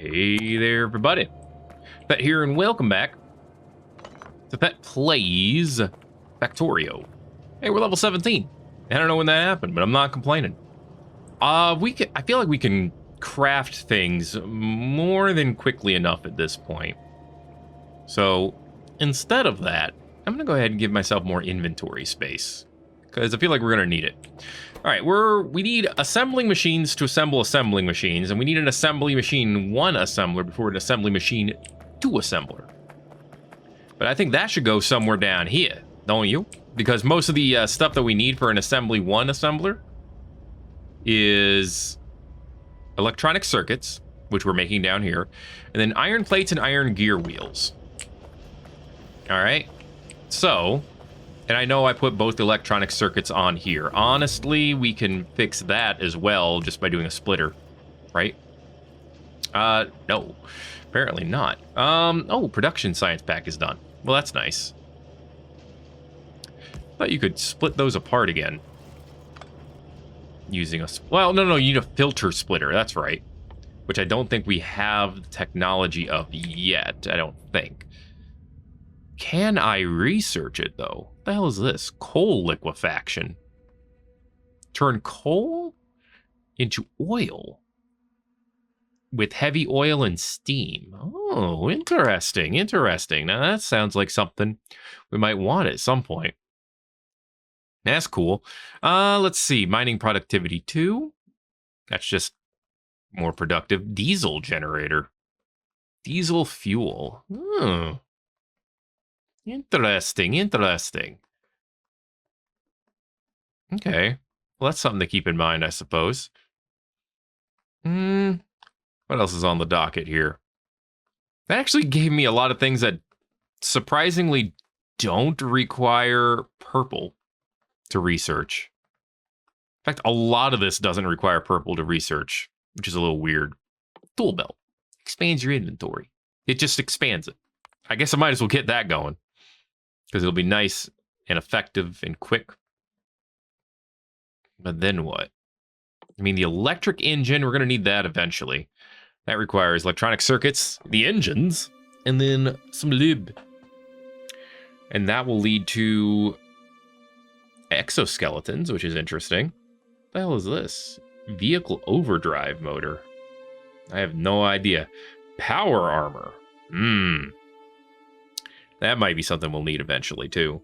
Hey there, everybody. Thet here, and welcome back to Thet Plays Factorio. Hey, we're level 17. I don't know when that happened, but I'm not complaining. I feel like we can craft things more than quickly enough at this point. So instead of that, I'm gonna go ahead and give myself more inventory space because I feel like we're gonna need it. All right, we need assembling machines to assemble assembling machines, and we need an assembly machine 1 assembler before an assembly machine 2 assembler. But I think that should go somewhere down here, don't you? Because most of the stuff that we need for an assembly 1 assembler is electronic circuits, which we're making down here, and then iron plates and iron gear wheels. All right, so, and I know I put both electronic circuits on here. Honestly, we can fix that as well just by doing a splitter, right? No, apparently not. Oh, production science pack is done. Well, that's nice. Thought you could split those apart again. Using a, well, no, you need a filter splitter, that's right. Which I don't think we have the technology of yet, I don't think. Can I research it, though? What the hell is this? Coal liquefaction. Turn coal into oil. With heavy oil and steam. Oh, interesting, interesting. Now that sounds like something we might want at some point. That's cool. Let's see. Mining productivity 2. That's just more productive. Diesel generator. Diesel fuel. Hmm. Interesting, interesting. Okay. Well, that's something to keep in mind, I suppose. What else is on the docket here? That actually gave me a lot of things that surprisingly don't require purple to research. In fact, a lot of this doesn't require purple to research, which is a little weird. Tool belt. Expands your inventory. It just expands it. I guess I might as well get that going, because it'll be nice and effective and quick. But then what? I mean, the electric engine, we're going to need that eventually. That requires electronic circuits, the engines, and then some lube. And that will lead to exoskeletons, which is interesting. What the hell is this? Vehicle overdrive motor. I have no idea. Power armor. That might be something we'll need eventually, too.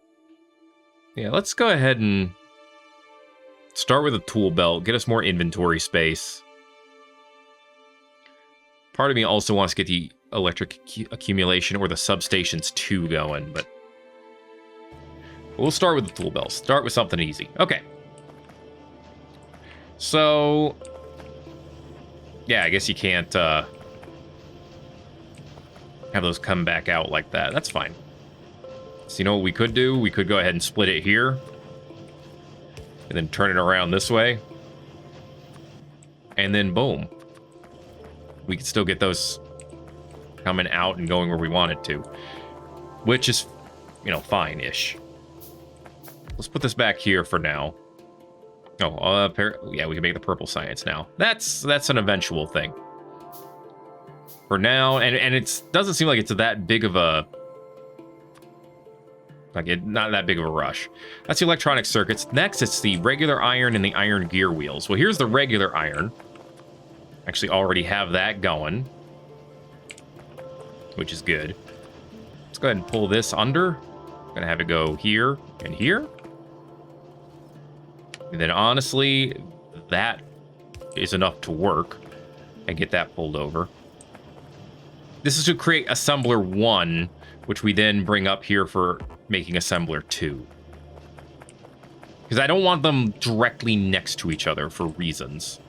Yeah, let's go ahead and start with a tool belt. Get us more inventory space. Part of me also wants to get the electric accumulation or the substations 2 going, but we'll start with the tool belt. Start with something easy. Okay. So, yeah, I guess you can't have those come back out like that. That's fine. So you know what we could do? We could go ahead and split it here. And then turn it around this way. And then boom. We can still get those coming out and going where we want it to. Which is, you know, fine-ish. Let's put this back here for now. Oh, yeah, we can make the purple science now. That's an eventual thing. For now, and it doesn't seem like it's that big of a... not that big of a rush. That's the electronic circuits. Next, it's the regular iron and the iron gear wheels. Well, here's the regular iron. Actually already have that going, which is good. Let's go ahead and pull this under. I'm gonna have it go here and here. And then honestly, that is enough to work and get that pulled over. This is to create assembler 1, which we then bring up here for making assembler 2. Because I don't want them directly next to each other for reasons.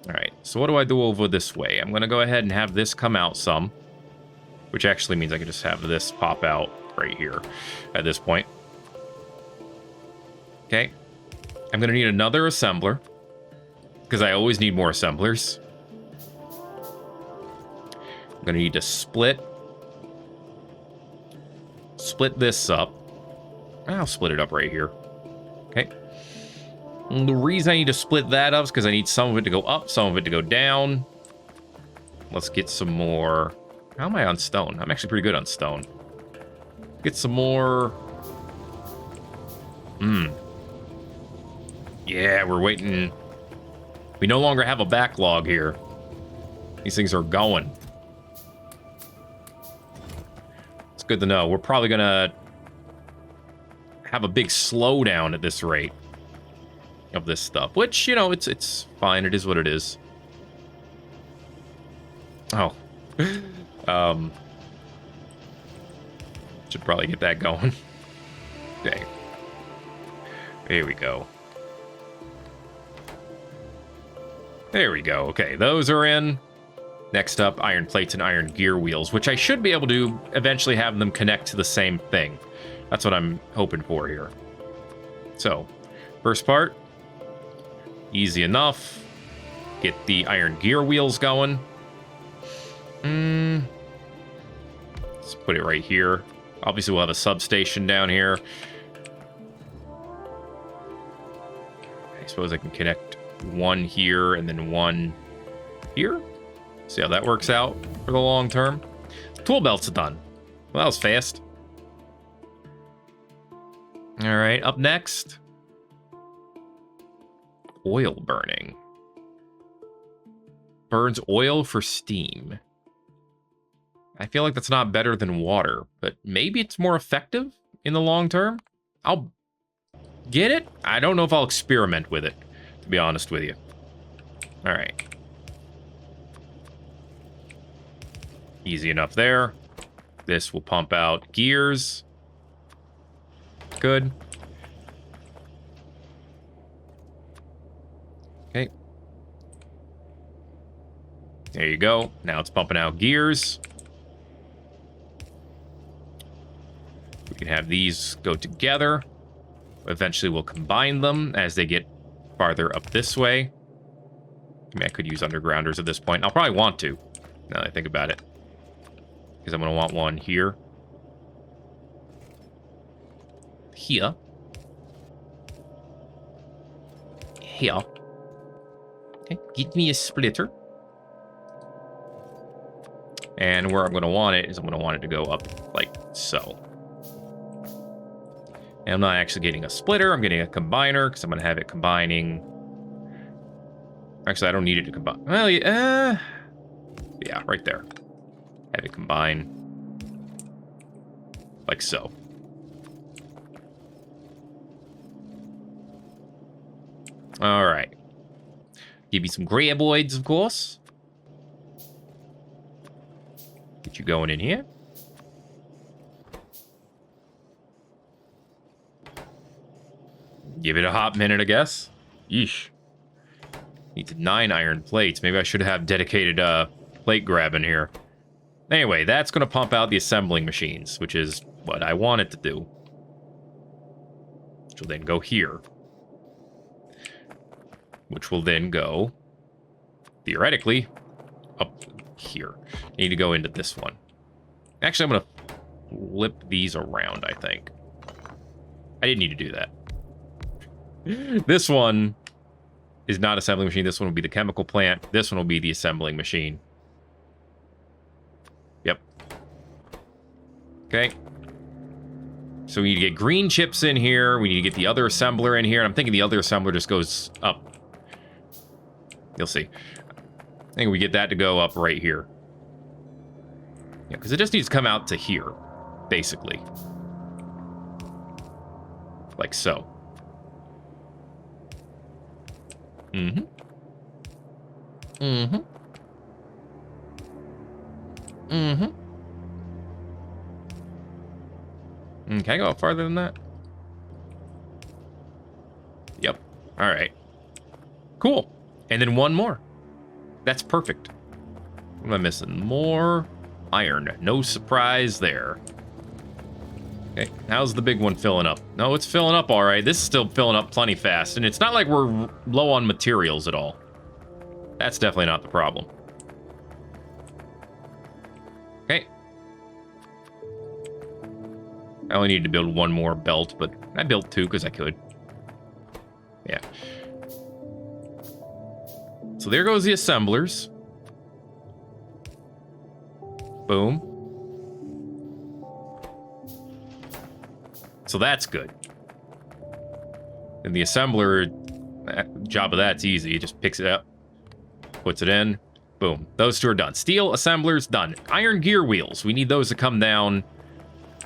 All right, so what do I do over this way? I'm gonna go ahead and have this come out some, which actually means I can just have this pop out right here at this point. Okay, I'm gonna need another assembler because I always need more assemblers. I'm gonna need to split this up. I'll split it up right here. Okay. And the reason I need to split that up is because I need some of it to go up, some of it to go down. let's get some more. How am I on stone? I'm actually pretty good on stone. Get some more. Yeah, we're waiting. We no longer have a backlog here. These things are going. It's good to know. We're probably gonna have a big slowdown at this rate of this stuff, which, you know, it's fine. It is what it is. Oh. Should probably get that going. Okay. Here we go. There we go. Okay, those are in. Next up, iron plates and iron gear wheels, which I should be able to eventually have them connect to the same thing. That's what I'm hoping for here. So, first part, easy enough. Get the iron gear wheels going. Let's put it right here. Obviously, we'll have a substation down here. I suppose I can connect one here and then one here. See how that works out for the long term. Tool belt's done. Well, that was fast. All right, up next. Oil burning. Burns oil for steam. I feel like that's not better than water, but maybe it's more effective in the long term. I'll get it. I don't know if I'll experiment with it, to be honest with you. All right. Easy enough there. This will pump out gears. Good. Okay. There you go. Now it's pumping out gears. We can have these go together. Eventually we'll combine them as they get farther up this way. I mean, I could use undergrounders at this point. I'll probably want to, now that I think about it. Because I'm going to want one here. Here. Here. Okay, give me a splitter. And where I'm going to want it is I'm going to want it to go up like so. And I'm not actually getting a splitter. I'm getting a combiner because I'm going to have it combining. Actually, I don't need it to combine. Well, yeah, right there. Have it combine like so. All right. Give me some graboids, of course. Get you going in here. Give it a hot minute, I guess. Yeesh. Needs 9 iron plates. Maybe I should have dedicated plate grabbing here. Anyway, that's going to pump out the assembling machines, which is what I want it to do. Which will then go here. Which will then go, theoretically, up here. Need to go into this one. Actually, I'm going to flip these around, I think. I didn't need to do that. This one is not assembling machine. This one will be the chemical plant. This one will be the assembling machine. Yep. Okay. So we need to get green chips in here. We need to get the other assembler in here. And I'm thinking the other assembler just goes up. You'll see. I think we get that to go up right here. Yeah, because it just needs to come out to here, basically. Like so. Mm-hmm. Mm-hmm. Mm-hmm. Can I go up farther than that? Yep. All right. Cool. And then one more. That's perfect. What am I missing? More iron. No surprise there. Okay, how's the big one filling up? No, it's filling up all right. This is still filling up plenty fast, and it's not like we're low on materials at all. That's definitely not the problem. Okay. I only need to build one more belt, but I built 2 because I could. Yeah. So there goes the assemblers. Boom. So that's good. And the assembler, job of that's easy. It just picks it up, puts it in. Boom. Those two are done. Steel assemblers, done. Iron gear wheels. We need those to come down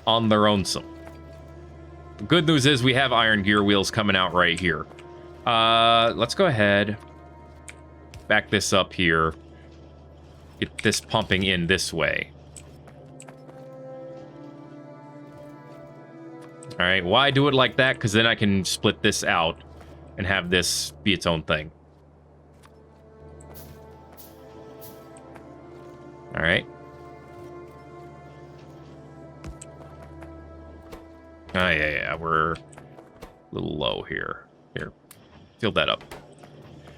on their own. The good news is we have iron gear wheels coming out right here. Let's go ahead. Back this up here. Get this pumping in this way. All right, why do it like that? Because then I can split this out and have this be its own thing. All right. Oh, yeah, we're a little low here. Here, fill that up.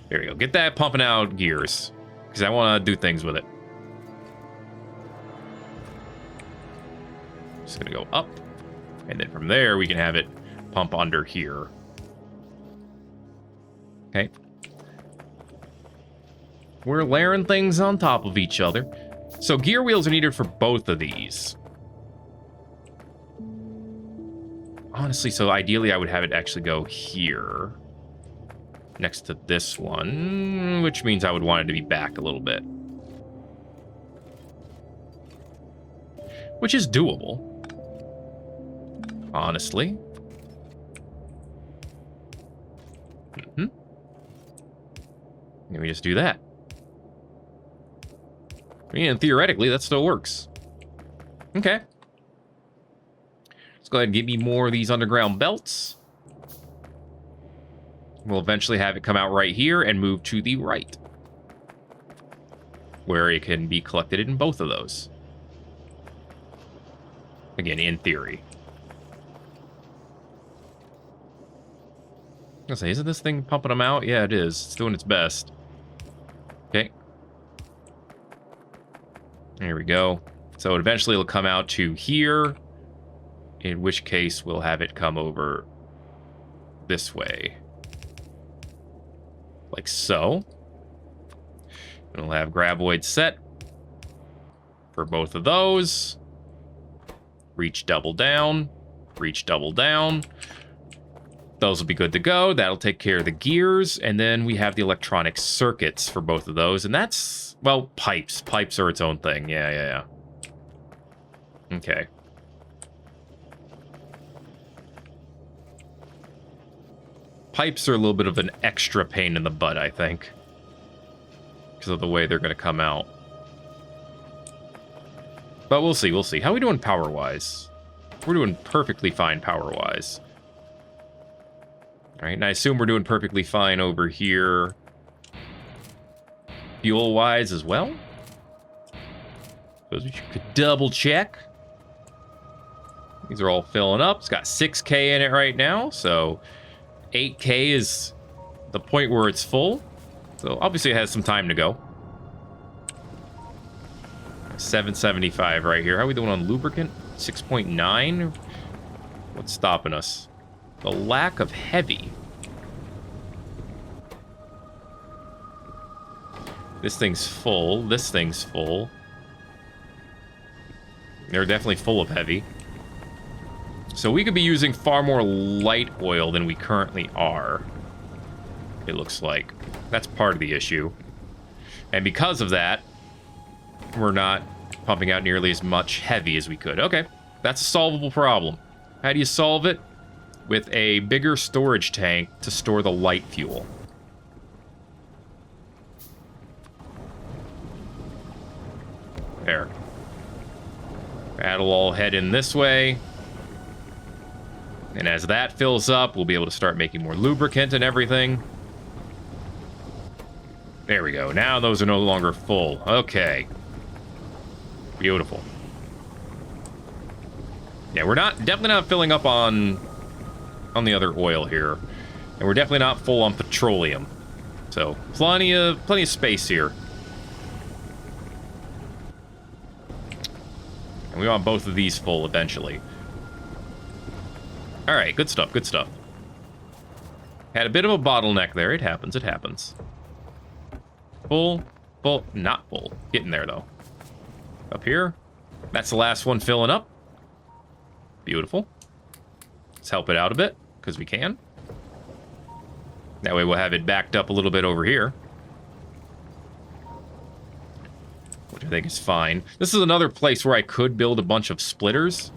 There we go. Get that pumping out gears, because I want to do things with it. Just going to go up, and then from there, we can have it pump under here. Okay. We're layering things on top of each other. So gear wheels are needed for both of these. Honestly, so ideally I would have it actually go here. Next to this one, which means I would want it to be back a little bit. Which is doable. Honestly. And we just do that. I mean, theoretically, that still works. Okay. Let's go ahead and give me more of these underground belts. We'll eventually have it come out right here and move to the right, where it can be collected in both of those. Again, in theory. I was gonna say, isn't this thing pumping them out? Yeah, it is. It's doing its best. Okay. There we go. So eventually it'll come out to here, in which case we'll have it come over this way. Like so. And we'll have graboids set for both of those. Reach double down. Reach double down. Those will be good to go. That'll take care of the gears. And then we have the electronic circuits for both of those. And that's, well, pipes. Pipes are its own thing. Yeah. Okay. Pipes are a little bit of an extra pain in the butt, I think, because of the way they're going to come out. But we'll see, we'll see. How are we doing power-wise? We're doing perfectly fine power-wise. All right, and I assume we're doing perfectly fine over here fuel-wise as well. Suppose we could double-check. These are all filling up. It's got 6K in it right now, so 8K is the point where it's full. So obviously it has some time to go. 775 right here. How are we doing on lubricant? 6.9. What's stopping us? The lack of heavy. This thing's full. This thing's full. They're definitely full of heavy. So we could be using far more light oil than we currently are. It looks like. That's part of the issue. And because of that, we're not pumping out nearly as much heavy as we could. Okay, that's a solvable problem. How do you solve it? With a bigger storage tank to store the light fuel. There. That'll all head in this way. And as that fills up, we'll be able to start making more lubricant and everything. There we go. Now those are no longer full. Okay. Beautiful. Yeah, we're definitely not filling up on the other oil here. And we're definitely not full on petroleum. So, plenty of space here. And we want both of these full eventually. Alright, good stuff, good stuff. Had a bit of a bottleneck there. It happens, it happens. Full, not full. Getting there, though. Up here. That's the last one filling up. Beautiful. Let's help it out a bit, because we can. That way we'll have it backed up a little bit over here. Which I think is fine. This is another place where I could build a bunch of splitters.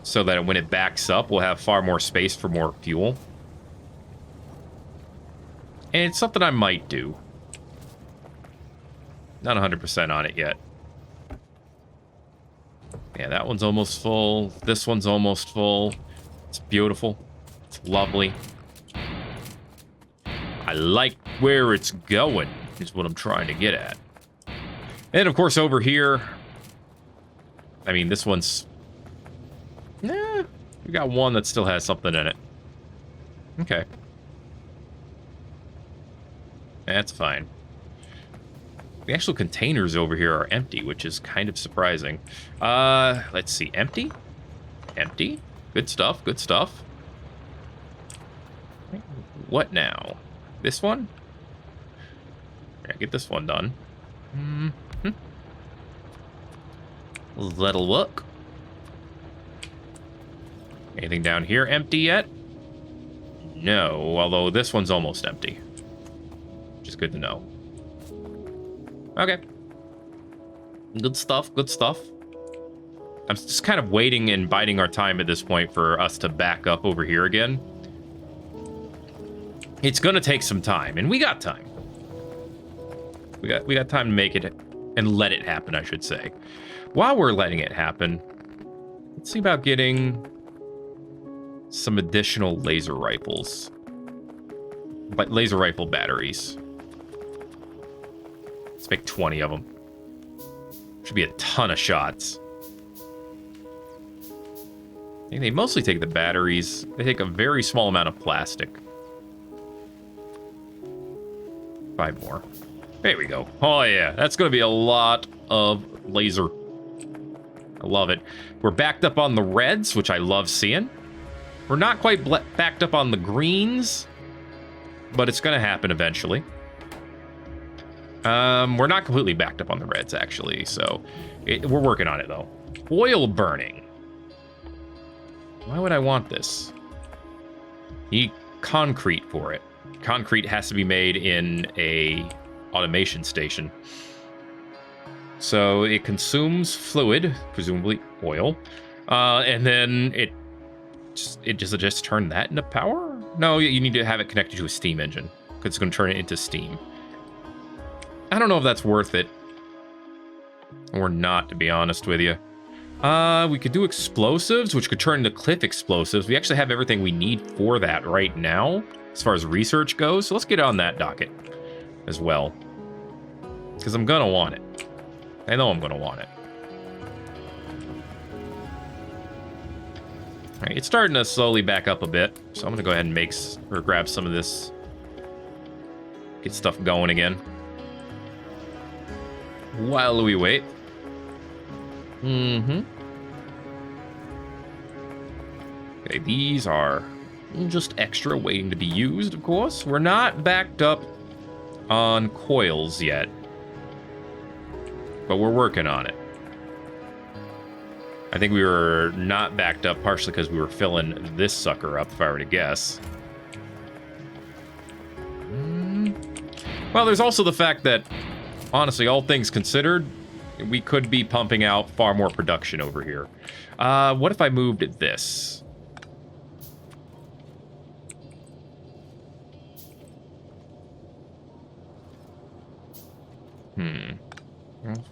So that when it backs up, we'll have far more space for more fuel. And it's something I might do. Not 100% on it yet. Yeah, that one's almost full. This one's almost full. It's beautiful. It's lovely. I like where it's going, is what I'm trying to get at. And of course over here, I mean, this one's... Nah, we got one that still has something in it. Okay. That's fine. The actual containers over here are empty, which is kind of surprising. Let's see. Empty? Empty? Good stuff, good stuff. What now? This one? Yeah, get this one done. Mm-hmm. That'll work. Anything down here empty yet? No, although this one's almost empty. Which is good to know. Okay. Good stuff, good stuff. I'm just kind of waiting and biding our time at this point for us to back up over here again. It's gonna take some time, and we got time. We got time to make it and let it happen, I should say. While we're letting it happen, let's see about getting some additional laser rifles. But laser rifle batteries. Let's make 20 of them. Should be a ton of shots. I think they mostly take the batteries. They take a very small amount of plastic. 5 more. There we go. Oh yeah, that's going to be a lot of laser. I love it. We're backed up on the reds, which I love seeing. We're not quite backed up on the greens, but it's going to happen eventually. We're not completely backed up on the reds, actually, so we're working on it, though. Oil burning. Why would I want this? You need concrete for it. Concrete has to be made in a automation station. So it consumes fluid, presumably oil, and then it just turn that into power? No, you need to have it connected to a steam engine, because it's going to turn it into steam. I don't know if that's worth it or not, to be honest with you. We could do explosives, which could turn into cliff explosives. We actually have everything we need for that right now, as far as research goes. So let's get on that docket as well, because I'm going to want it. I know I'm going to want it. All right, it's starting to slowly back up a bit, so I'm going to go ahead and grab some of this. Get stuff going again. While we wait. Mm-hmm. Okay, these are just extra waiting to be used, of course. We're not backed up on coils yet, but we're working on it. I think we were not backed up partially because we were filling this sucker up, if I were to guess. Well, there's also the fact that, honestly, all things considered, we could be pumping out far more production over here. What if I moved this?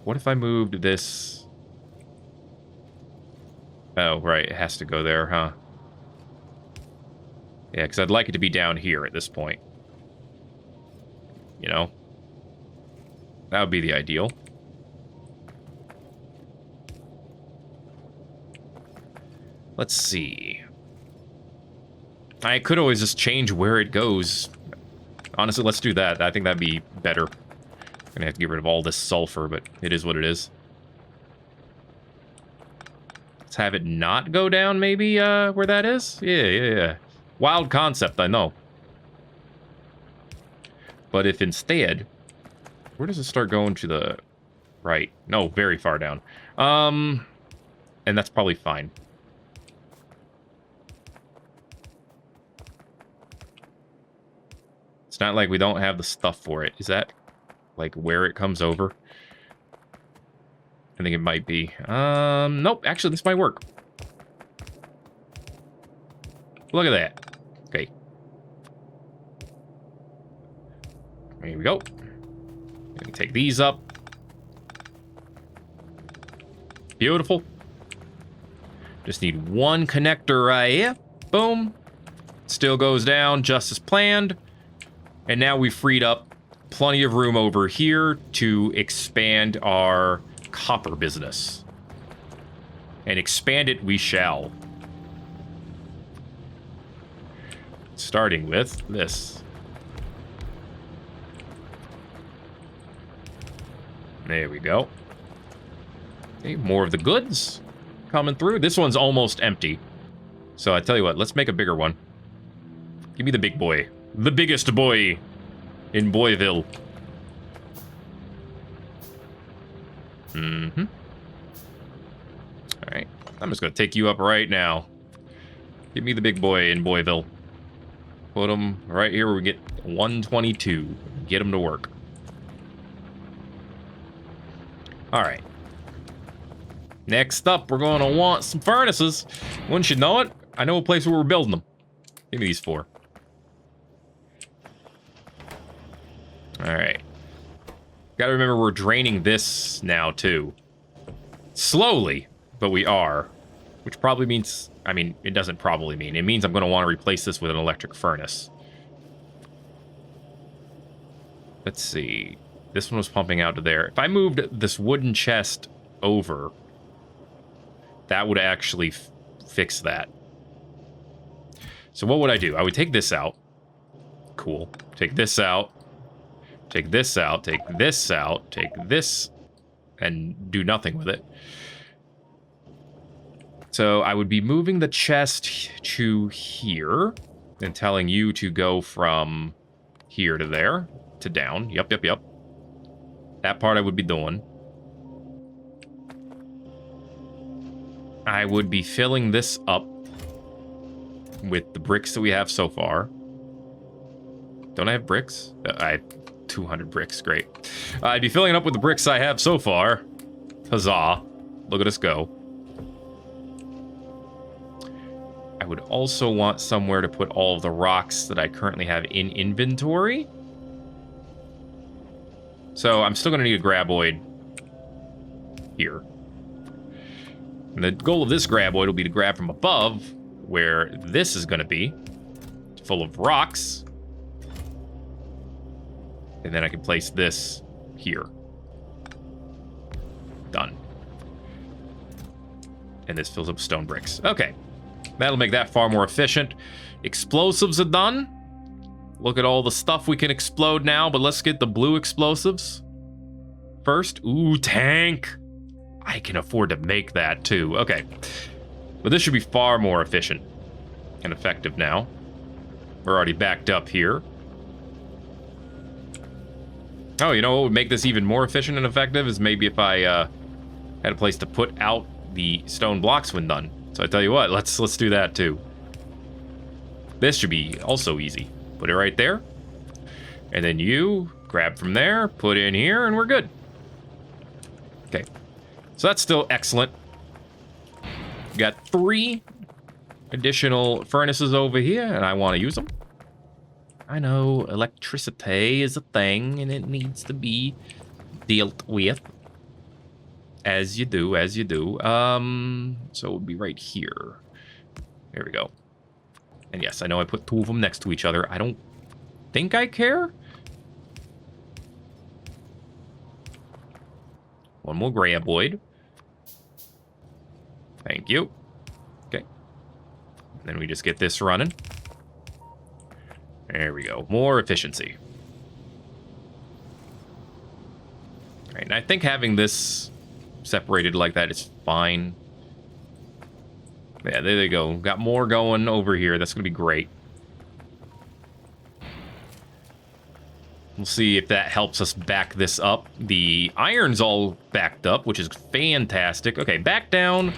What if I moved this? Oh, right, it has to go there, huh? Yeah, because I'd like it to be down here at this point. You know? That would be the ideal. Let's see. I could always just change where it goes. Honestly, let's do that. I think that'd be better. I'm gonna have to get rid of all this sulfur, but it is what it is. Let's have it not go down, maybe, where that is? Yeah. Wild concept, I know. But if instead... Where does it start going to the... Right. No, very far down. And that's probably fine. It's not like we don't have the stuff for it. Is that, like, where it comes over? I think it might be. Nope. Actually, this might work. Look at that. Okay. There we go. Take these up. Beautiful. Just need one connector right here. Boom. Still goes down just as planned. And now we've freed up plenty of room over here to expand our copper business. And expand it we shall. Starting with this. There we go. Okay, more of the goods coming through. This one's almost empty. So I tell you what, let's make a bigger one. Give me the big boy. The biggest boy in Boyville. Mm-hmm. Alright. I'm just going to take you up right now. Give me the big boy in Boyville. Put him right here where we get 122. Get him to work. Alright. Next up, we're going to want some furnaces. Wouldn't you know it? I know a place where we're building them. Give me these 4. Alright. Gotta remember we're draining this now, too. Slowly, but we are. Which probably means... I mean, it doesn't probably mean. It means I'm going to want to replace this with an electric furnace. Let's see. This one was pumping out to there. If I moved this wooden chest over, that would actually fix that. So what would I do? I would take this out. Cool. Take this out. Take this out. Take this out. Take this. And do nothing with it. So I would be moving the chest to here. And telling you to go from here to there. To down. Yep, yep, yep. That part I would be doing. I would be filling this up with the bricks that we have so far. Don't I have bricks? I have 200 bricks. Great. I'd be filling it up with the bricks I have so far. Huzzah. Look at us go. I would also want somewhere to put all of the rocks that I currently have in inventory. So I'm still going to need a graboid here. And the goal of this graboid will be to grab from above, where this is going to be, full of rocks. And then I can place this here. Done. And this fills up stone bricks. Okay. That'll make that far more efficient. Explosives are done. Look at all the stuff we can explode now, but let's get the blue explosives first. Ooh, tank. I can afford to make that too. Okay. But this should be far more efficient and effective now. We're already backed up here. Oh, you know what would make this even more efficient and effective is maybe if I had a place to put out the stone blocks when done. So I tell you what, let's do that too. This should be also easy. Put it right there. And then you grab from there, put in here, and we're good. Okay. So that's still excellent. Got 3 additional furnaces over here, and I want to use them. I know electricity is a thing, and it needs to be dealt with. As you do, as you do. So it would be right here. There we go. And yes, I know I put 2 of them next to each other. I don't think I care. One more graboid. Thank you. Okay. Then we just get this running. There we go. More efficiency. All right, and I think having this separated like that is fine. Yeah, there they go. Got more going over here. That's going to be great. We'll see if that helps us back this up. The iron's all backed up, which is fantastic. Okay, back down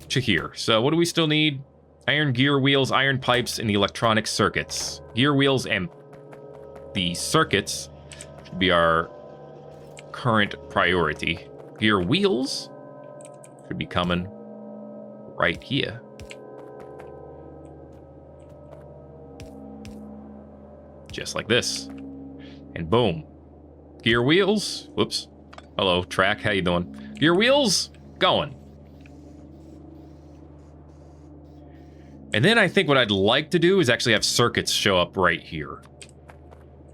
to here. So what do we still need? Iron gear wheels, iron pipes, and the electronic circuits. Gear wheels and the circuits should be our current priority. Gear wheels should be coming right here. Just like this. And boom. Gear wheels. Whoops. Hello, track. How you doing? Gear wheels going. And then I think what I'd like to do is actually have circuits show up right here.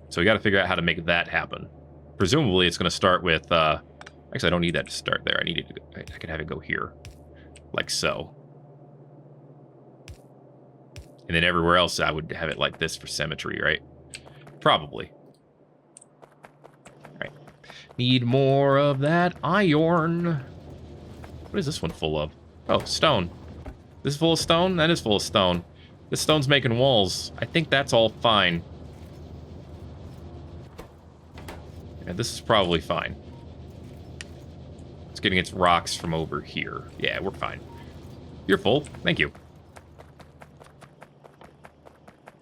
So we got to figure out how to make that happen. Presumably it's going to start with... actually, I don't need that to start there. I need it to go, I can have it go here. Like so. And then everywhere else I would have it like this for symmetry, right? Probably. All right. Need more of that iron. What is this one full of? Oh, stone. This is full of stone? That is full of stone. This stone's making walls. I think that's all fine. Yeah, this is probably fine. It's getting its rocks from over here. Yeah, we're fine. You're full. Thank you.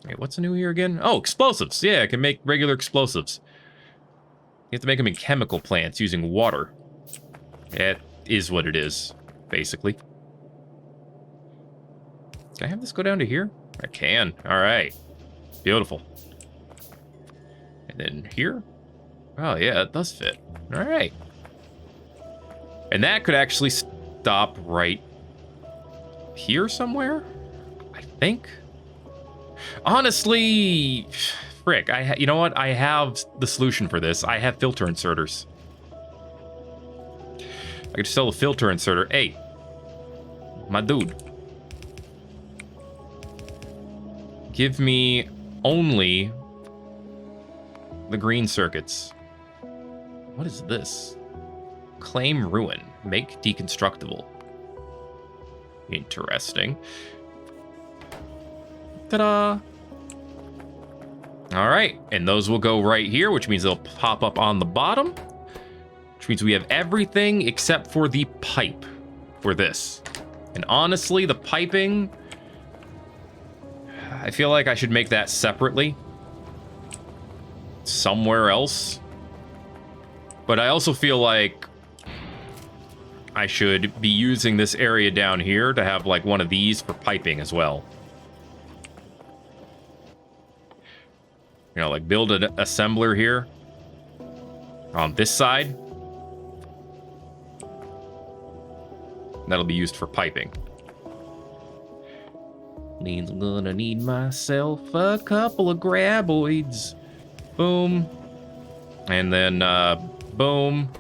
Okay, what's new here again? Oh, explosives. Yeah, I can make regular explosives. You have to make them in chemical plants using water. It is what it is, basically. Can I have this go down to here? I can. All right. Beautiful. And then here? Oh, yeah, it does fit. All right. And that could actually stop right here somewhere, I think. Honestly, frick, you know what? I have the solution for this. I have filter inserters. I could sell a filter inserter. Hey, my dude. Give me only the green circuits. What is this? Claim ruin. Make deconstructible. Interesting. Ta-da! All right, and those will go right here, which means they'll pop up on the bottom, which means we have everything except for the pipe for this. And honestly, the piping, I feel like I should make that separately somewhere else. But I also feel like I should be using this area down here to have like one of these for piping as well. You know, like build an assembler here on this side. That'll be used for piping. Means I'm gonna need myself a couple of graboids. Boom. And then, boom.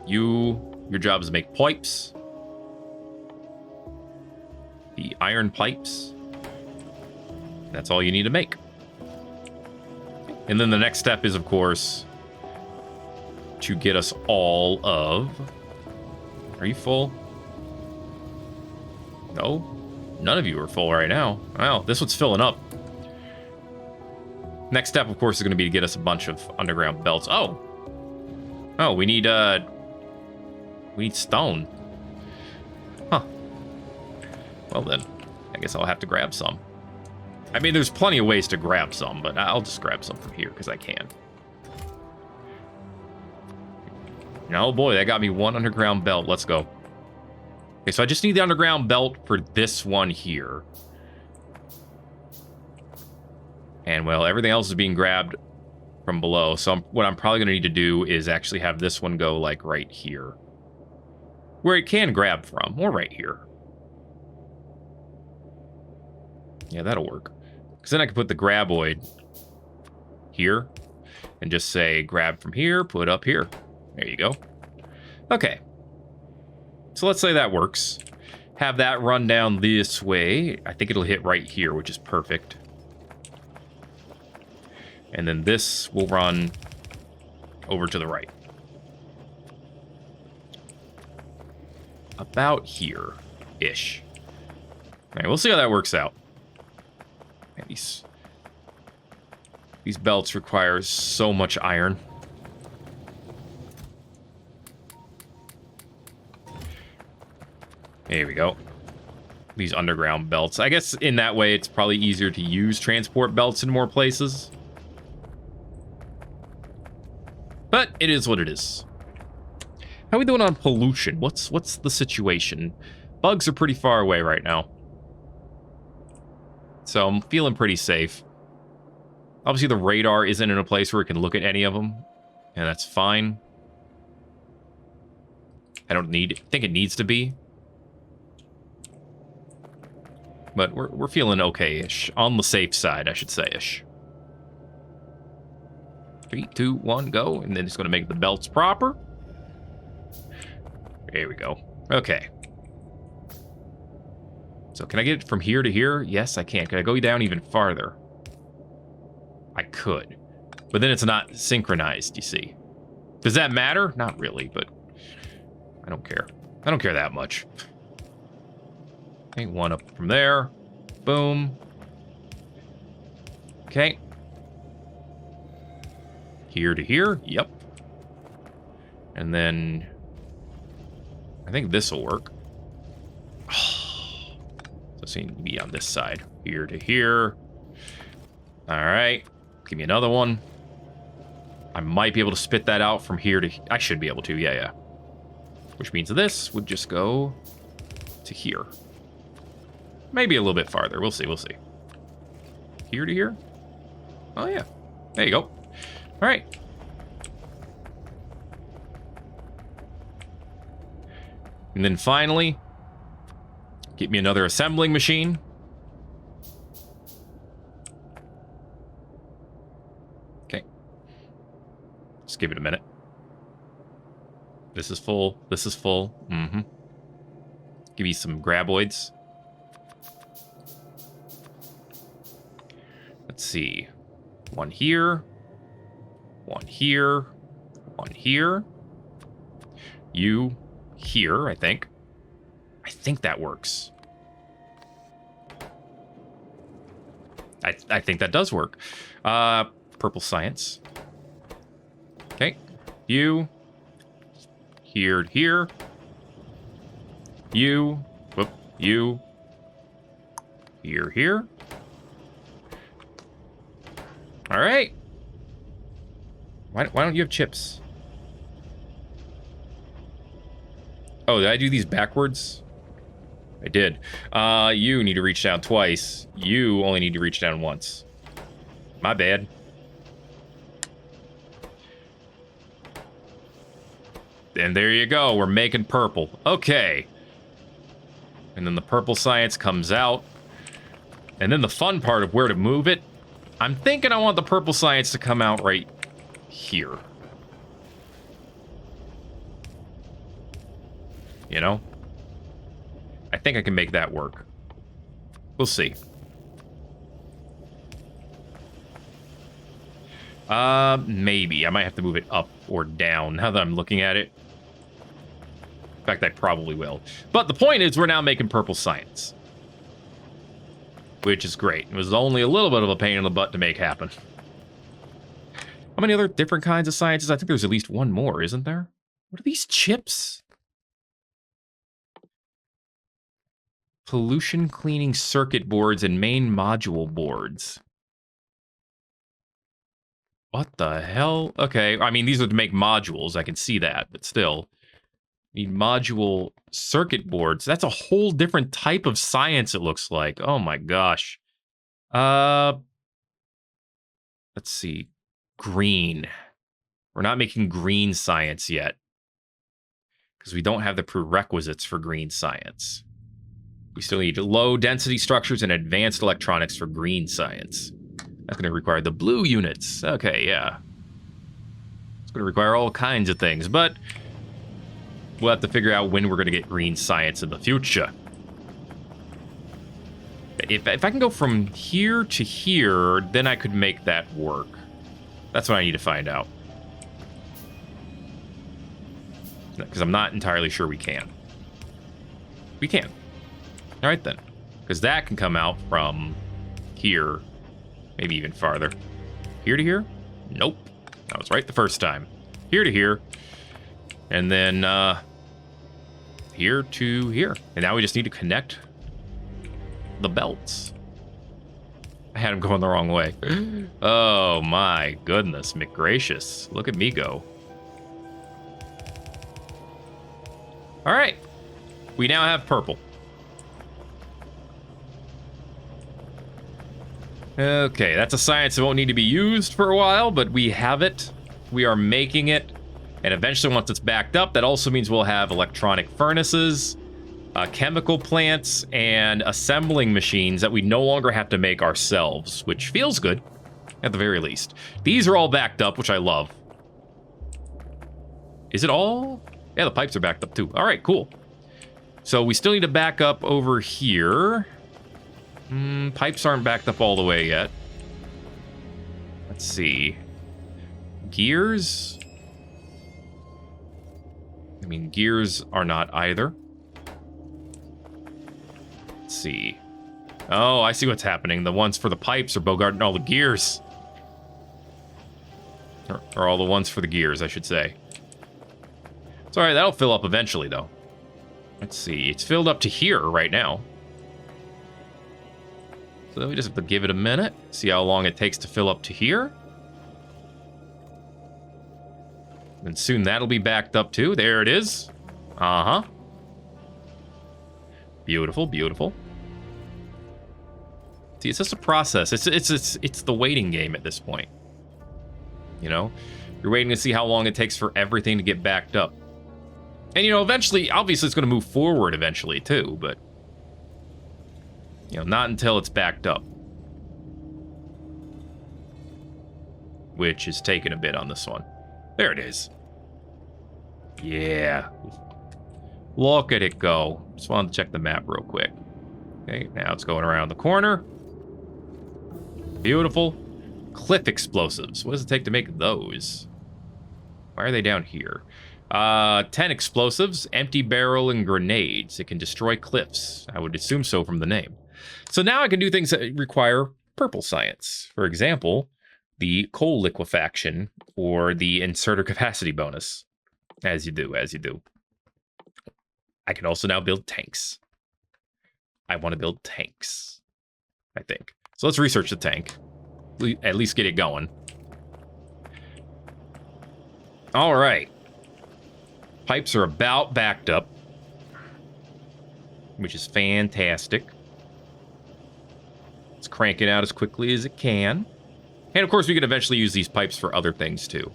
Your job is to make pipes. The iron pipes. That's all you need to make. And then the next step is, of course, to get us all of... Are you full? No? None of you are full right now. Wow, this one's filling up. Next step, of course, is going to be to get us a bunch of underground belts. Oh! Oh, we need stone. Huh. Well then, I guess I'll have to grab some. I mean, there's plenty of ways to grab some, but I'll just grab some from here, because I can. Oh boy, that got me one underground belt. Let's go. Okay, so I just need the underground belt for this one here. And, well, everything else is being grabbed from below. So what I'm probably going to need to do is actually have this one go, like, right here. Where it can grab from, or right here. Yeah, that'll work. Because then I can put the graboid here and just say grab from here, put up here. There you go. Okay. So let's say that works. Have that run down this way. I think it'll hit right here, which is perfect. And then this will run over to the right. About here-ish. All right, we'll see how that works out. Nice. These belts require so much iron. Here we go. These underground belts. I guess in that way, it's probably easier to use transport belts in more places. But it is what it is. How are we doing on pollution? What's the situation? Bugs are pretty far away right now. So I'm feeling pretty safe. Obviously, the radar isn't in a place where it can look at any of them. And that's fine. I think it needs to be. But we're feeling okay-ish. On the safe side, I should say-ish. 3, 2, 1, go. And then it's going to make the belts proper. There we go. Okay. So can I get it from here to here? Yes, I can. Can I go down even farther? I could. But then it's not synchronized, you see. Does that matter? Not really, but I don't care. I don't care that much. Okay, one up from there. Boom. Okay. Here to here. Yep. And then I think this will work. So it's going to be on this side. Here to here. All right. Give me another one. I might be able to spit that out from here to... I should be able to. Yeah, yeah. Which means this would just go to here. Maybe a little bit farther. We'll see. We'll see. Here to here. Oh, yeah. There you go. All right. And then finally, get me another assembling machine. Okay. Just give it a minute. This is full. This is full. Mm-hmm. Give you some graboids. Let's see. One here. One here. One here. You here, I think. I think that works. I think that does work. Purple science. Okay. You. Here, here. You. Whoop. You. Here, here. All right. Why don't you have chips? Oh, did I do these backwards? I did. You need to reach down twice. You only need to reach down once. My bad. And there you go. We're making purple. Okay. And then the purple science comes out. And then the fun part of where to move it. I'm thinking I want the purple science to come out right here. You know? I think I can make that work. We'll see. Maybe. I might have to move it up or down now that I'm looking at it. In fact, I probably will. But the point is, we're now making purple science. Which is great. It was only a little bit of a pain in the butt to make happen. How many other different kinds of sciences? I think there's at least one more, isn't there? What are these chips? Pollution cleaning circuit boards and main module boards. What the hell? Okay, I mean, these are to make modules. I can see that, but still. Need module circuit boards. That's a whole different type of science, it looks like. Oh my gosh. Let's see. Green. We're not making green science yet. Because we don't have the prerequisites for green science. We still need low density structures and advanced electronics for green science. That's going to require the blue units. Okay, yeah. It's going to require all kinds of things, but we'll have to figure out when we're going to get green science in the future. If I can go from here to here, then I could make that work. That's what I need to find out. Because I'm not entirely sure we can. We can. All right, then. Because that can come out from here, maybe even farther. Here to here? Nope. I was right the first time. Here to here. And then here to here. And now we just need to connect the belts. I had him going the wrong way. Oh my goodness, McGracious. Look at me go. All right. We now have purple. Okay, that's a science that won't need to be used for a while, but we have it. We are making it. And eventually, once it's backed up, that also means we'll have electronic furnaces, chemical plants, and assembling machines that we no longer have to make ourselves, which feels good, at the very least. These are all backed up, which I love. Is it all? Yeah, the pipes are backed up too. All right, cool. So we still need to back up over here. Pipes aren't backed up all the way yet. Let's see. Gears? I mean, gears are not either. Let's see. Oh, I see what's happening. The ones for the pipes are bogarting all the gears. Or all the ones for the gears, I should say. It's alright, that'll fill up eventually, though. Let's see. It's filled up to here right now. So we just have to give it a minute. See how long it takes to fill up to here. And soon that'll be backed up too. There it is. Uh-huh. Beautiful, beautiful. See, it's just a process. It's the waiting game at this point. You know? You're waiting to see how long it takes for everything to get backed up. And, you know, eventually, obviously, it's going to move forward eventually, too, but, you know, not until it's backed up. Which is taking a bit on this one. There it is. Yeah. Look at it go. Just wanted to check the map real quick. Okay, now it's going around the corner. Beautiful. Cliff explosives. What does it take to make those? Why are they down here? 10 explosives, empty barrel, and grenades. It can destroy cliffs. I would assume so from the name. So now I can do things that require purple science. For example, the coal liquefaction or the inserter capacity bonus. As you do, as you do. I can also now build tanks. I want to build tanks, I think. So let's research the tank. At least get it going. All right. Pipes are about backed up, which is fantastic. Let's crank it out as quickly as it can. And of course, we can eventually use these pipes for other things too.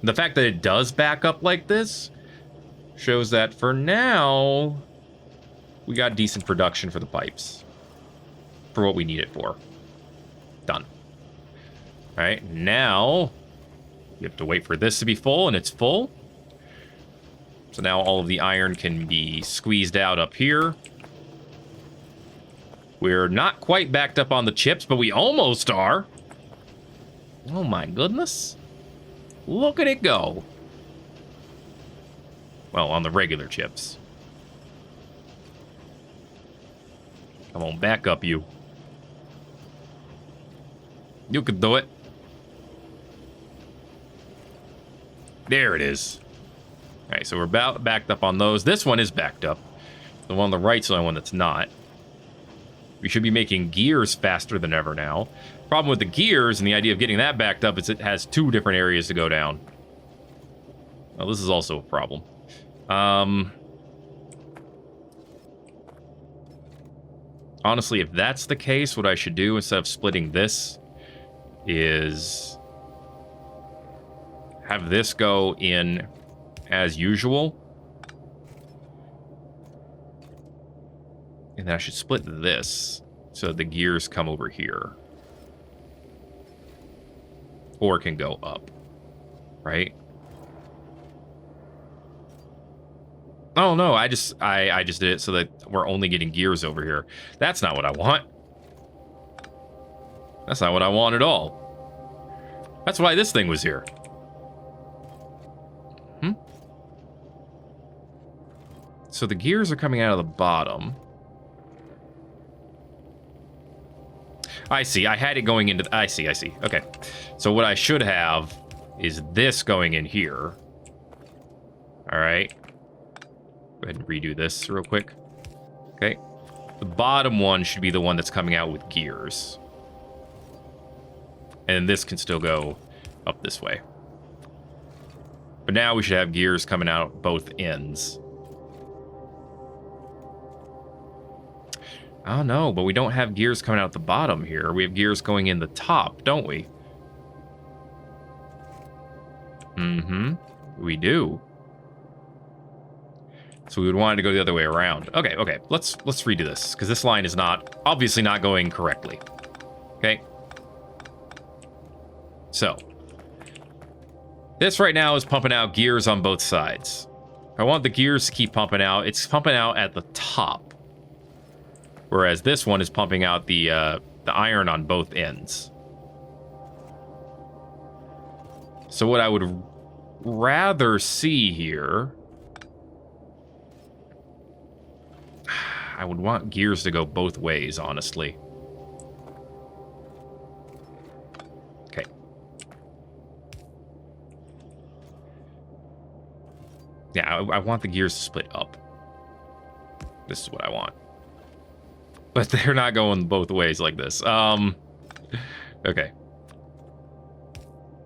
The fact that it does back up like this shows that for now, we got decent production for the pipes. For what we need it for. Done. All right, now you have to wait for this to be full, and it's full. So now all of the iron can be squeezed out up here. We're not quite backed up on the chips, but we almost are. Oh my goodness. Look at it go. Well, on the regular chips. Come on, back up, you. You can do it. There it is. All right, so we're about backed up on those. This one is backed up. The one on the right's the only one that's not. We should be making gears faster than ever now. Problem with the gears and the idea of getting that backed up is it has 2 different areas to go down. Well, this is also a problem. Honestly, if that's the case, what I should do instead of splitting this is have this go in as usual. And then I should split this so the gears come over here. Or it can go up, right? Oh no, I just did it so that we're only getting gears over here. That's not what I want. That's not what I want at all. That's why this thing was here. So the gears are coming out of the bottom. I see. I had it going into... I see. Okay. So what I should have is this going in here. All right. Go ahead and redo this real quick. Okay. The bottom one should be the one that's coming out with gears. And this can still go up this way. But now we should have gears coming out both ends. I don't know, but we don't have gears coming out the bottom here. We have gears going in the top, don't we? Mm-hmm. We do. So we would want it to go the other way around. Okay. Let's redo this, because this line is obviously not going correctly. Okay. So this right now is pumping out gears on both sides. I want the gears to keep pumping out. It's pumping out at the top, whereas this one is pumping out the iron on both ends. So what I would rather see here, I would want gears to go both ways, honestly. Okay. Yeah, I want the gears to split up. This is what I want. But they're not going both ways like this. Okay.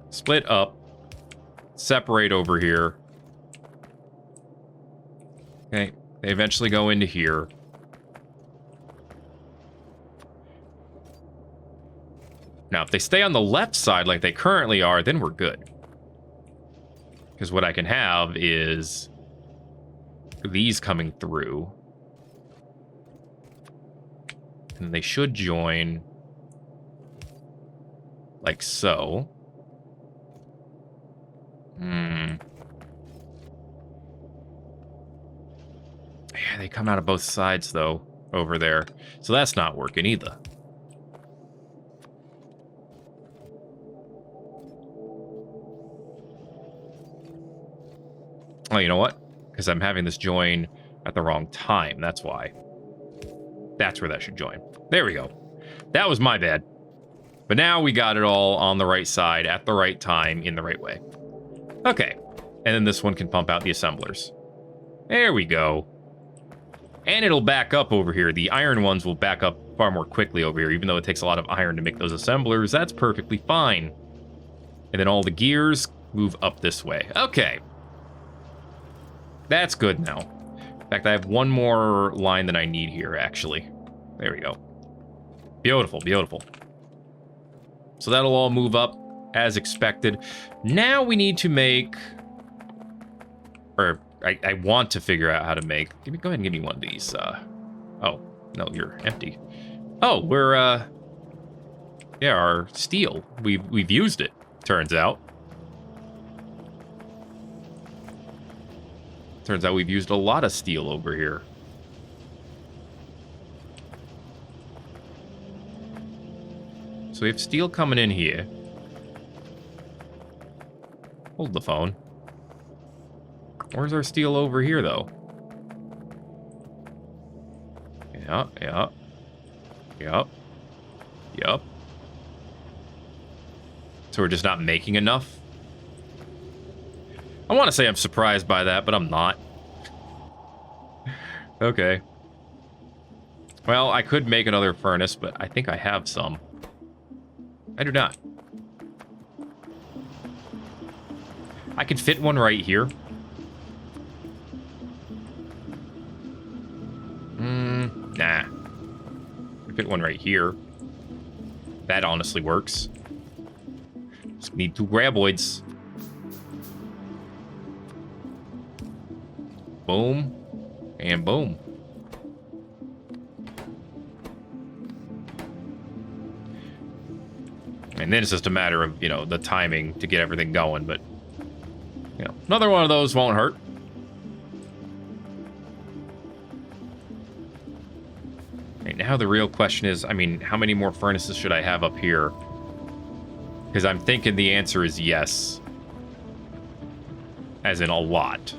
Split up. Separate over here. Okay. They eventually go into here. Now, if they stay on the left side like they currently are, then we're good. Because what I can have is these coming through. And they should join like so. Yeah, they come out of both sides, though, over there. So that's not working either. Oh, you know what? Because I'm having this join at the wrong time. That's why. That's where that should join. There we go. That was my bad. But now we got it all on the right side at the right time in the right way. Okay. And then this one can pump out the assemblers. There we go. And it'll back up over here. The iron ones will back up far more quickly over here, even though it takes a lot of iron to make those assemblers. That's perfectly fine. And then all the gears move up this way. Okay. That's good now. In fact, I have one more line that I need here, actually. There we go. Beautiful, beautiful. So that'll all move up as expected. Now we need to make... Or I want to figure out how to make... Go ahead and give me one of these. Oh, no, you're empty. Oh, we're... Yeah, our steel. We've used it, turns out. Turns out we've used a lot of steel over here. So we have steel coming in here. Hold the phone. Where's our steel over here, though? Yep. So we're just not making enough? I want to say I'm surprised by that, but I'm not. Okay. Well, I could make another furnace, but I think I have some. I do not. I could fit one right here. Nah. I could fit one right here. That honestly works. Just need 2 graboids. Boom. And boom. And then it's just a matter of, the timing to get everything going, but, another one of those won't hurt. Right, now the real question is, how many more furnaces should I have up here? Because I'm thinking the answer is yes. As in a lot.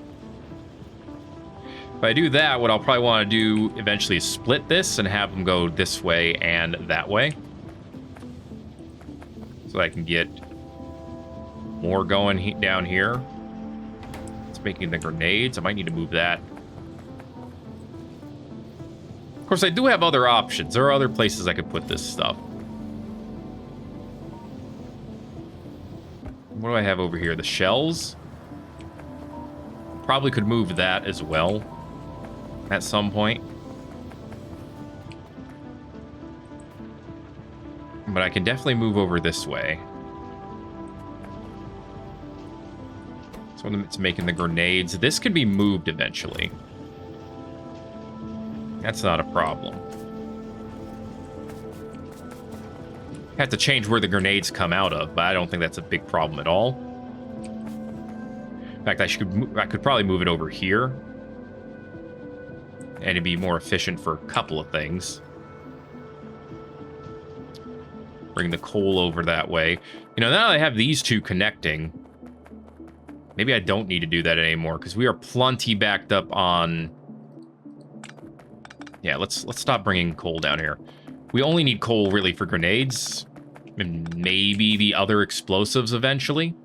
If I do that, what I'll probably want to do eventually is split this and have them go this way and that way. So I can get more going down here. It's making the grenades. I might need to move that. Of course, I do have other options. There are other places I could put this stuff. What do I have over here? The shells? Probably could move that as well at some point. But I can definitely move over this way. So it's making the grenades. This could be moved eventually. That's not a problem. Have to change where the grenades come out of, but I don't think that's a big problem at all. In fact, I could probably move it over here. And it'd be more efficient for a couple of things. Bring the coal over that way. You know, now that I have these two connecting, maybe I don't need to do that anymore, because we are plenty backed up on... Yeah, let's stop bringing coal down here. We only need coal, really, for grenades. And maybe the other explosives eventually.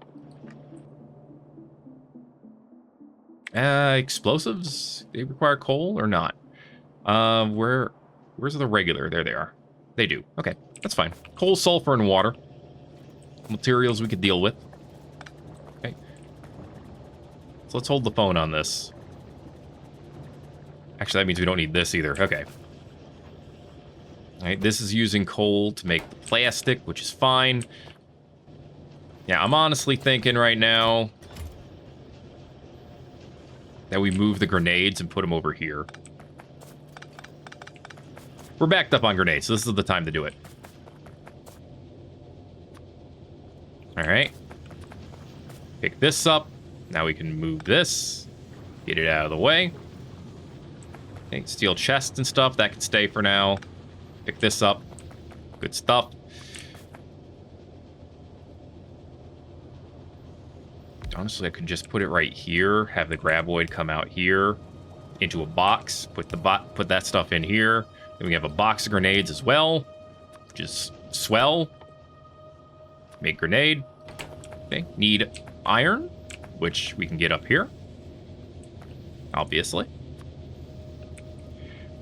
Explosives? They require coal or not? Where's the regular? There they are. They do. Okay, that's fine. Coal, sulfur, and water. Materials we could deal with. Okay. So let's hold the phone on this. Actually, that means we don't need this either. Okay. All right, this is using coal to make the plastic, which is fine. Yeah, I'm honestly thinking right now that we move the grenades and put them over here. We're backed up on grenades, so this is the time to do it. All right. Pick this up. Now we can move this. Get it out of the way. Okay, steel chests and stuff, that can stay for now. Pick this up. Good stuff. Honestly, I could just put it right here, have the graboid come out here into a box, put that stuff in here. Then we have a box of grenades as well. Just swell. Make grenade. Okay, need iron, which we can get up here. Obviously.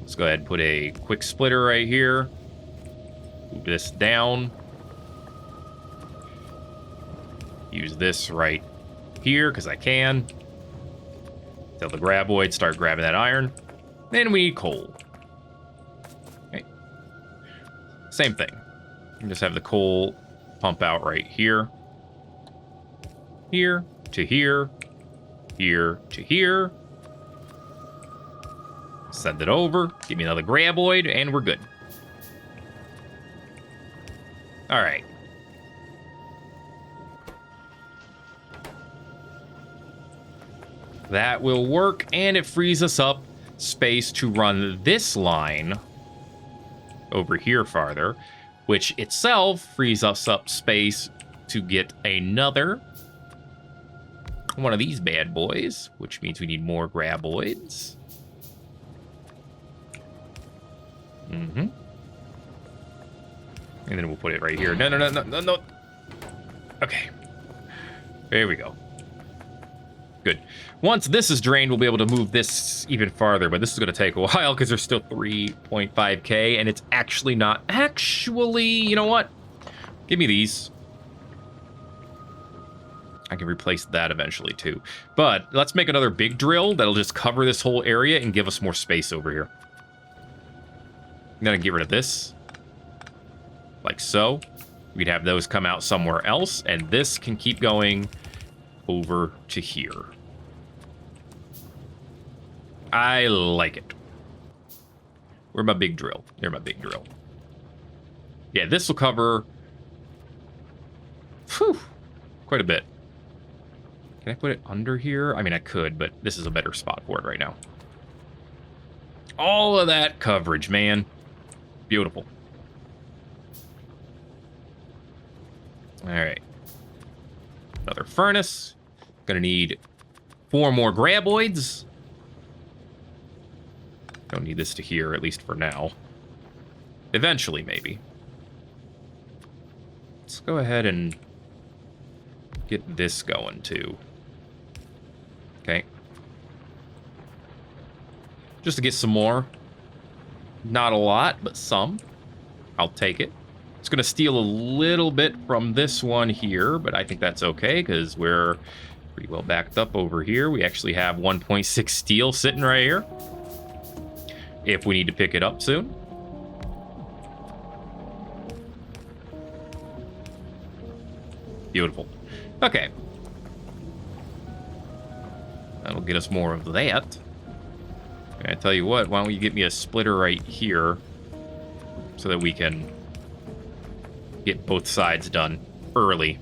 Let's go ahead and put a quick splitter right here. Move this down. Use this right here, because I can. Tell the graboid, start grabbing that iron. Then we need coal. Okay. Same thing. You just have the coal pump out right here. Here to here. Here to here. Send it over. Give me another graboid, and we're good. All right. That will work, and it frees us up space to run this line over here farther, which itself frees us up space to get another one of these bad boys, which means we need more graboids. Mm-hmm. And then we'll put it right here. No. Okay. There we go. Good. Once this is drained, we'll be able to move this even farther, but this is going to take a while because there's still 3.5k, and it's actually not... Actually, you know what? Give me these. I can replace that eventually, too. But let's make another big drill that'll just cover this whole area and give us more space over here. I'm going to get rid of this. Like so. We'd have those come out somewhere else, and this can keep going over to here. I like it. Where's my big drill? There's my big drill. Yeah, this will cover... Whew, quite a bit. Can I put it under here? I mean, I could, but this is a better spot for it right now. All of that coverage, man. Beautiful. All right. Another furnace. Gonna need 4 more graboids. Don't need this to here, at least for now. Eventually, maybe. Let's go ahead and get this going too. Okay. Just to get some more. Not a lot, but some. I'll take it. It's going to steal a little bit from this one here, but I think that's okay because we're pretty well backed up over here. We actually have 1.6 steel sitting right here if we need to pick it up soon. Beautiful. Okay. That'll get us more of that. And I tell you what, why don't you get me a splitter right here so that we can get both sides done early.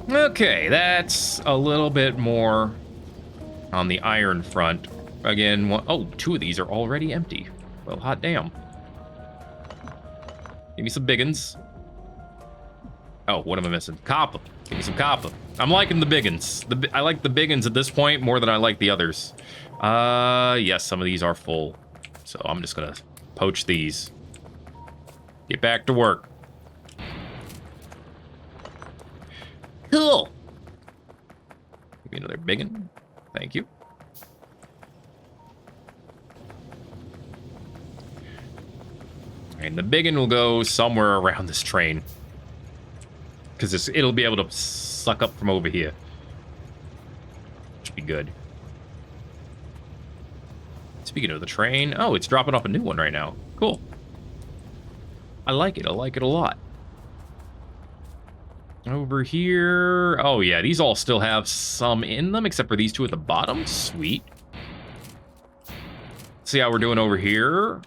Okay, that's a little bit more on the iron front. Again, oh, 2 of these are already empty. Well, hot damn. Give me some biggins. Oh, what am I missing? Copper. Give me some copper. I'm liking the biggins. I like the biggins at this point more than I like the others. Yes, some of these are full. So I'm just gonna poach these. Get back to work. Cool. Give me another biggin. Thank you. And the biggin will go somewhere around this train. Because it'll be able to suck up from over here. Should be good. Speaking of the train, oh, it's dropping off a new one right now. Cool. I like it. I like it a lot. Over here. Oh, yeah. These all still have some in them, except for these 2 at the bottom. Sweet. See how we're doing over here.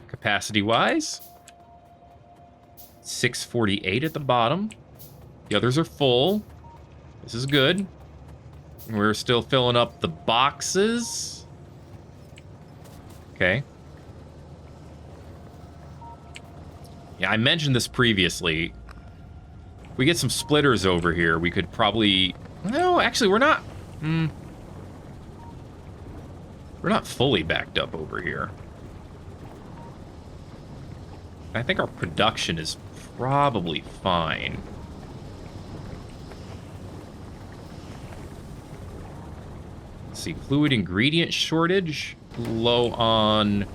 Capacity-wise. 648 at the bottom. The others are full. This is good. We're still filling up the boxes. Okay. Yeah, I mentioned this previously. We get some splitters over here. We could probably... No, actually, we're not... We're not fully backed up over here. I think our production is probably fine. Let's see, fluid ingredient shortage. Low on...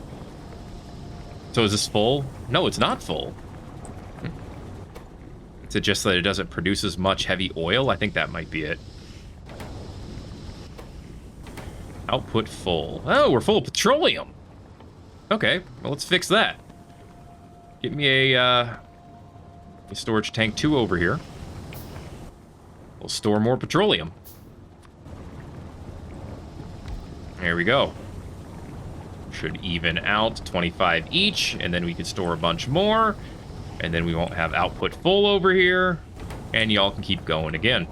So is this full? No, it's not full. Is it just that it doesn't produce as much heavy oil? I think that might be it. Output full. Oh, we're full of petroleum. Okay, well, let's fix that. Get me a storage tank 2 over here. We'll store more petroleum. There we go. Should even out 25 each, and then we can store a bunch more, and then we won't have output full over here, and y'all can keep going again.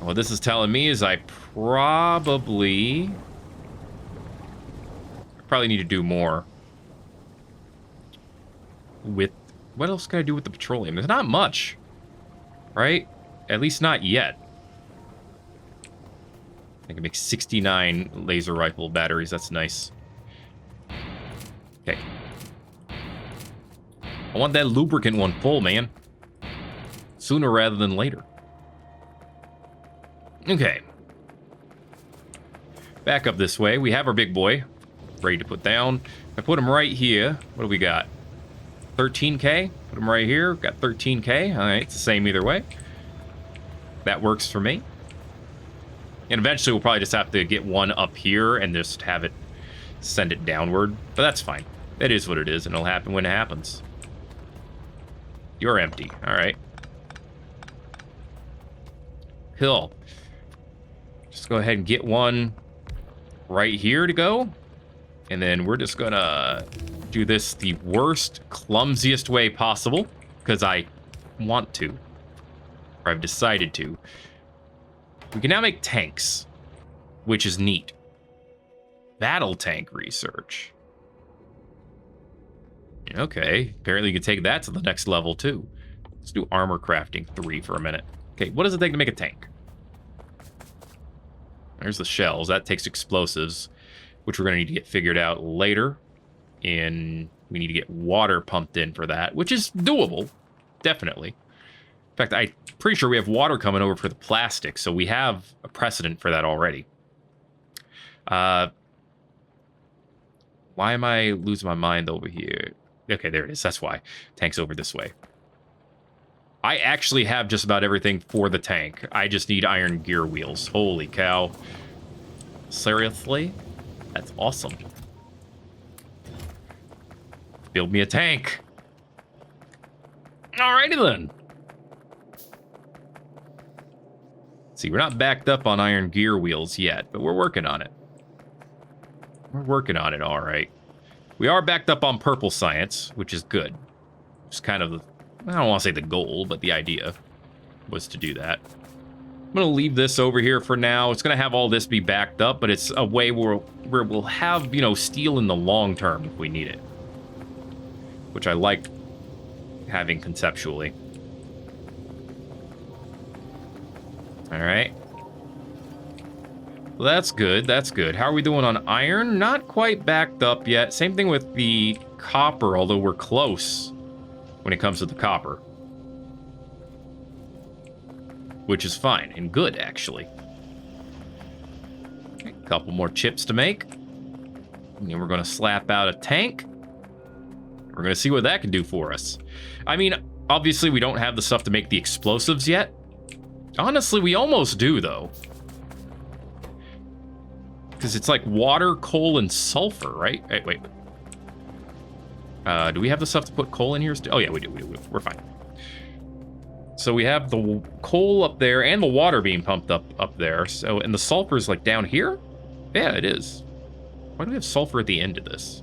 What this is telling me is I probably need to do more with... What else can I do with the petroleum? There's not much, right? At least not yet. I can make 69 laser rifle batteries. That's nice. Okay. I want that lubricant one full, man. Sooner rather than later. Okay. Back up this way. We have our big boy ready to put down. I put him right here. What do we got? 13K? Put him right here. Got 13K. All right, it's the same either way. That works for me. And eventually we'll probably just have to get one up here and just have it send it downward. But that's fine. It is what it is, and it'll happen when it happens. You're empty. All right. Cool. Just go ahead and get one right here to go. And then we're just gonna do this the worst, clumsiest way possible, because I want to. Or I've decided to. We can now make tanks, which is neat. Battle tank research. Okay, apparently you can take that to the next level too. Let's do armor crafting 3 for a minute. Okay, what does it take to make a tank? There's the shells. That takes explosives, which we're going to need to get figured out later. in. We need to get water pumped in for that, which is doable, definitely. In fact, I'm pretty sure we have water coming over for the plastic, so we have a precedent for that already. Why am I losing my mind over here? Okay, there it is. That's why. Tank's over this way. I actually have just about everything for the tank. I just need iron gear wheels. Holy cow. Seriously? That's awesome. Build me a tank. Alrighty then. See, we're not backed up on iron gear wheels yet, but we're working on it. We're working on it, all right. We are backed up on purple science, which is good. It's kind of, I don't want to say the goal, but the idea was to do that. I'm going to leave this over here for now. It's going to have all this be backed up, but it's a way where we'll have, you know, steel in the long term if we need it. Which I like having conceptually. All right. Well, that's good. That's good. How are we doing on iron? Not quite backed up yet. Same thing with the copper, although we're close when it comes to the copper. Which is fine and good, actually. Okay, a couple more chips to make. And then we're going to slap out a tank. We're going to see what that can do for us. I mean, obviously we don't have the stuff to make the explosives yet. Honestly, we almost do, though. Because it's like water, coal, and sulfur, right? Hey, wait. Do we have the stuff to put coal in here? Oh, yeah, we do. We're fine. So we have the coal up there and the water being pumped up there. So, and the sulfur is like down here? Yeah, it is. Why do we have sulfur at the end of this?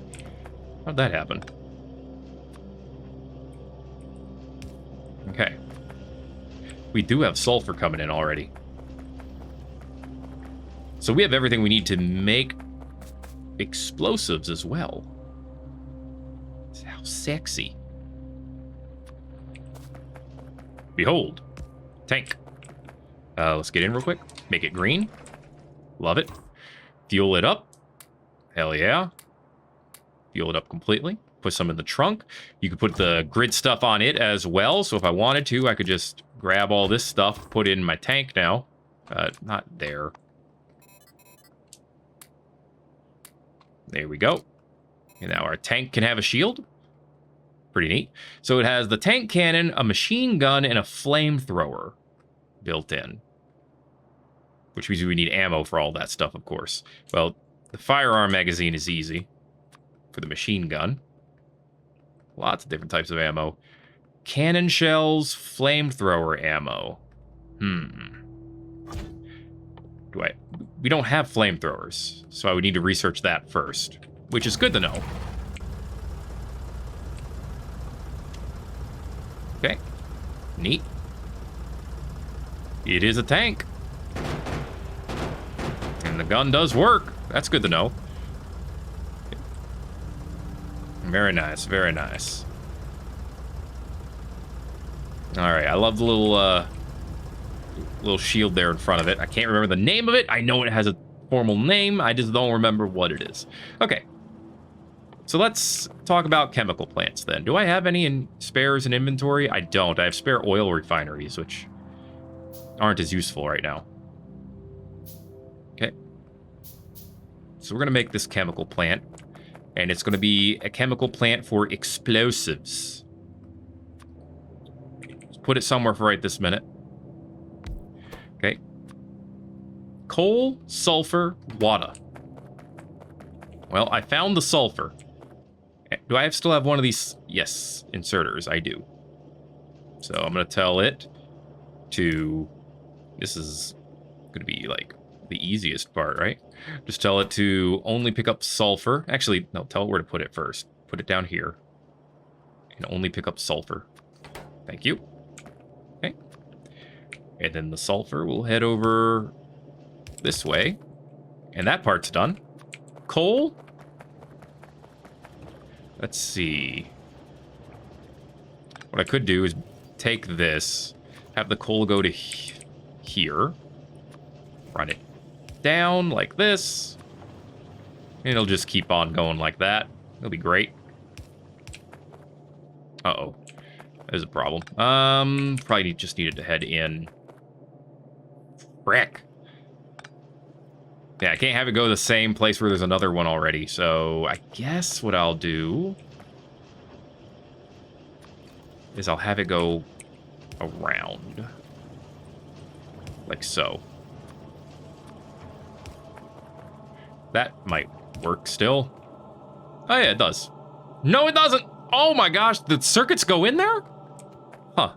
How'd that happen? Okay. We do have sulfur coming in already. So we have everything we need to make explosives as well. How sexy. Behold. Tank. Let's get in real quick. Make it green. Love it. Fuel it up. Hell yeah. Fuel it up completely. Put some in the trunk. You could put the grid stuff on it as well. So if I wanted to, I could just grab all this stuff, put it in my tank now. Not there. There we go. And now our tank can have a shield. Pretty neat. So it has the tank cannon, a machine gun, and a flamethrower built in. Which means we need ammo for all that stuff, of course. Well, the firearm magazine is easy. For the machine gun. Lots of different types of ammo. Cannon shells, flamethrower ammo. We don't have flamethrowers, so I would need to research that first, which is good to know. Okay. Neat. It is a tank. And the gun does work. That's good to know. Very nice, very nice. Alright, I love the little shield there in front of it. I can't remember the name of it. I know it has a formal name. I just don't remember what it is. Okay. So let's talk about chemical plants then. Do I have any in spares in inventory? I don't. I have spare oil refineries, which aren't as useful right now. Okay. So we're going to make this chemical plant. And it's going to be a chemical plant for explosives. Let's put it somewhere for right this minute. Okay. Coal, sulfur, water. Well, I found the sulfur. Do I still have one of these? Yes, inserters. I do. So I'm going to tell it to... This is going to be like the easiest part, right? Just tell it to only pick up sulfur. Actually, no, tell it where to put it first. Put it down here. And only pick up sulfur. Thank you. Okay. And then the sulfur will head over this way. And that part's done. Coal. Let's see. What I could do is take this, have the coal go to here, run it down like this, and it'll just keep on going like that. That'll be great. Uh-oh. There's a problem. Probably just needed to head in. Frick. Yeah, I can't have it go to the same place where there's another one already, so I guess what I'll do is I'll have it go around. Like so. That might work still. Oh yeah, it does. No, it doesn't! Oh my gosh, the circuits go in there? Huh.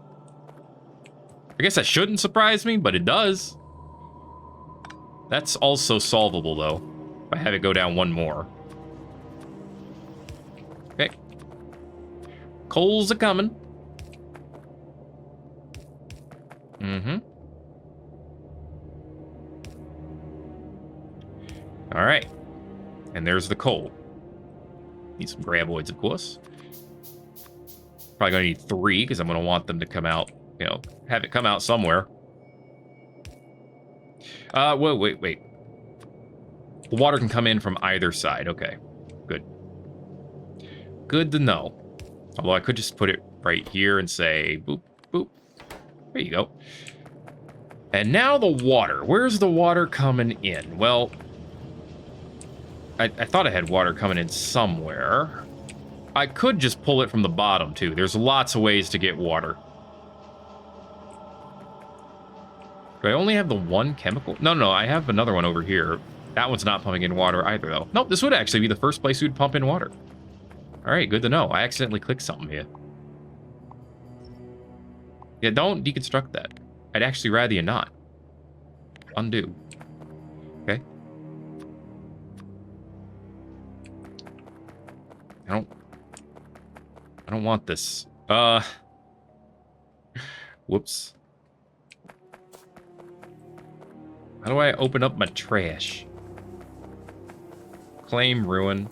I guess that shouldn't surprise me, but it does. That's also solvable, though. If I have it go down one more. Okay. Coals are coming. Mm-hmm. Alright. And there's the coal. Need some graboids, of course. Probably gonna need 3, because I'm gonna want them to come out, you know, have it come out somewhere. Wait. The water can come in from either side. Okay, good. Good to know. Although I could just put it right here and say, boop, boop. There you go. And now the water. Where's the water coming in? Well, I thought I had water coming in somewhere. I could just pull it from the bottom, too. There's lots of ways to get water. Do I only have the one chemical? No, I have another one over here. That one's not pumping in water either, though. Nope, this would actually be the first place we'd pump in water. All right, good to know. I accidentally clicked something here. Yeah, don't deconstruct that. I'd actually rather you not. Undo. Okay. I don't want this. Whoops. How do I open up my trash? Claim ruin.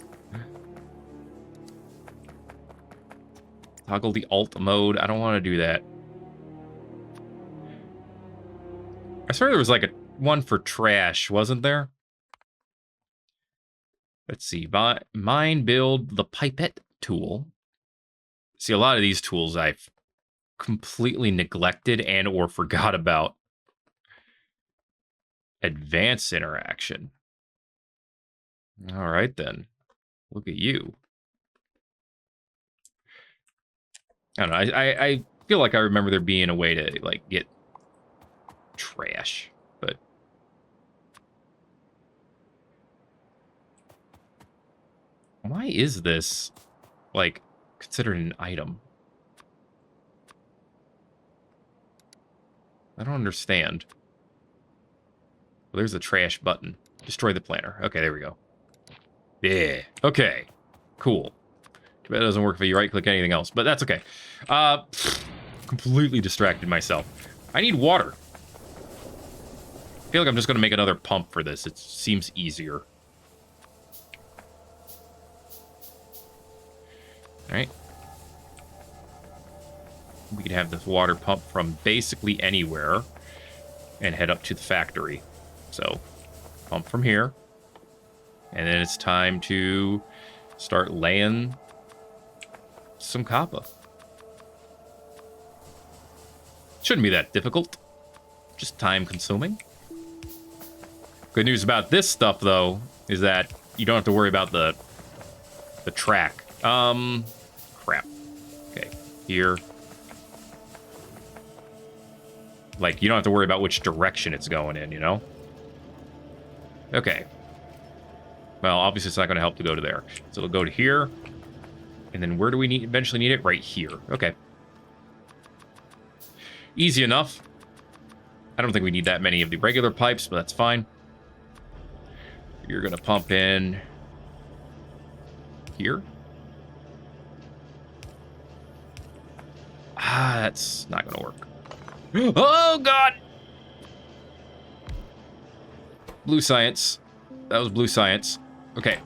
Toggle the alt mode. I don't want to do that. I swear there was like a one for trash, wasn't there? Let's see. Mine build the pipette tool. See, a lot of these tools I've completely neglected and or forgot about. Advanced interaction. All right, then. Look at you. I don't know. I feel like I remember there being a way to, like, get trash, but... Why is this, like, considered an item? I don't understand. Well, there's the trash button. Destroy the planter. Okay, there we go. Yeah. Okay. Cool. Too bad it doesn't work if you right-click anything else, but that's okay. Completely distracted myself. I need water. I feel like I'm just going to make another pump for this. It seems easier. Alright. We can have this water pump from basically anywhere and head up to the factory. So, pump from here. And then it's time to start laying some copper. Shouldn't be that difficult. Just time consuming. Good news about this stuff, though, is that you don't have to worry about the track. Crap. Okay, here. Like, you don't have to worry about which direction it's going in, you know? Okay. Well, obviously it's not going to help to go to there. So it'll go to here. And then where do we eventually need it? Right here. Okay. Easy enough. I don't think we need that many of the regular pipes, but that's fine. You're going to pump in here. Ah, that's not going to work. Oh, God! Blue science. That was blue science. Okay.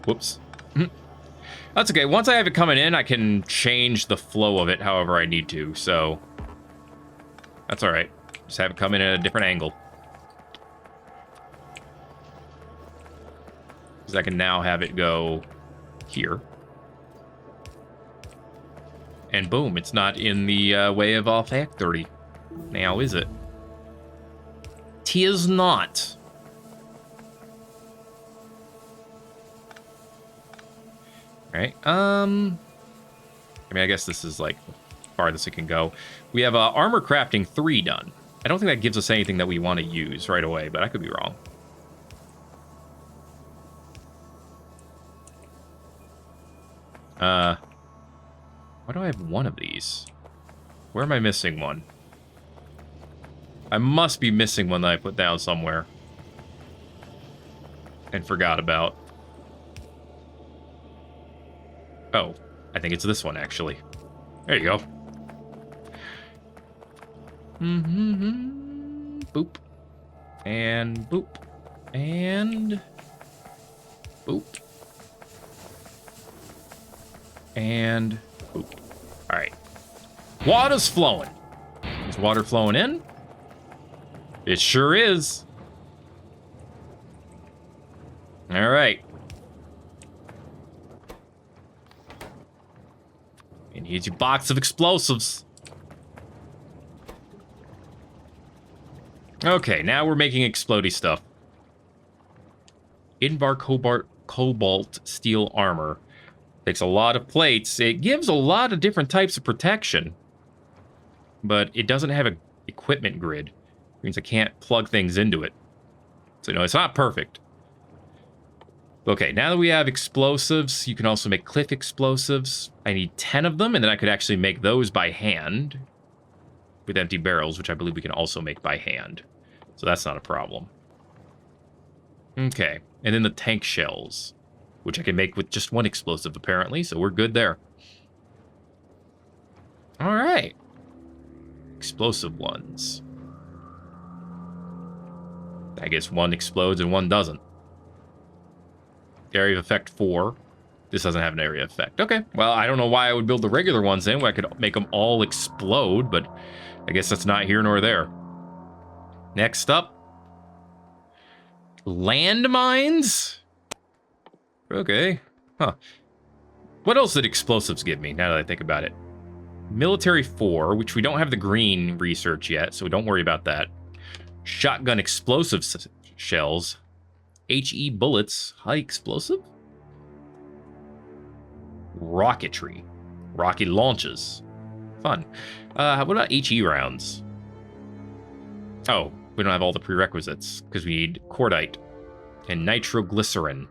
Whoops. That's okay. Once I have it coming in, I can change the flow of it however I need to, so... That's alright. Just have it come in at a different angle. Because I can now have it go here. And boom, it's not in the way of our factory. Now, is it? 'Tis not. Alright, I mean, I guess this is, like, the farthest it can go. We have armor crafting 3 done. I don't think that gives us anything that we want to use right away, but I could be wrong. Why do I have one of these? Where am I missing one? I must be missing one that I put down somewhere. And forgot about. Oh, I think it's this one, actually. There you go. Boop. And boop. And boop. And boop. All right. Water's flowing. Is water flowing in? It sure is. All right. And here's your box of explosives. Okay, now we're making explodey stuff. Invar cobalt steel armor. Takes a lot of plates. It gives a lot of different types of protection. But it doesn't have an equipment grid. It means I can't plug things into it. So, no, it's not perfect. Okay, now that we have explosives, you can also make cliff explosives. I need 10 of them, and then I could actually make those by hand. With empty barrels, which I believe we can also make by hand. So that's not a problem. Okay, and then the tank shells, which I can make with just 1 explosive, apparently, so we're good there. All right. Explosive ones. I guess 1 explodes and 1 doesn't. Area of effect 4. This doesn't have an area of effect. Okay, well, I don't know why I would build the regular ones in, where I could make them all explode, but I guess that's not here nor there. Next up. Landmines? Okay. Huh. What else did explosives give me, now that I think about it? Military 4, which we don't have the green research yet, so don't worry about that. Shotgun explosive shells. HE bullets. High explosive? Rocketry. Rocket launches. Fun. What about HE rounds? Oh, we don't have all the prerequisites, because we need cordite and nitroglycerin,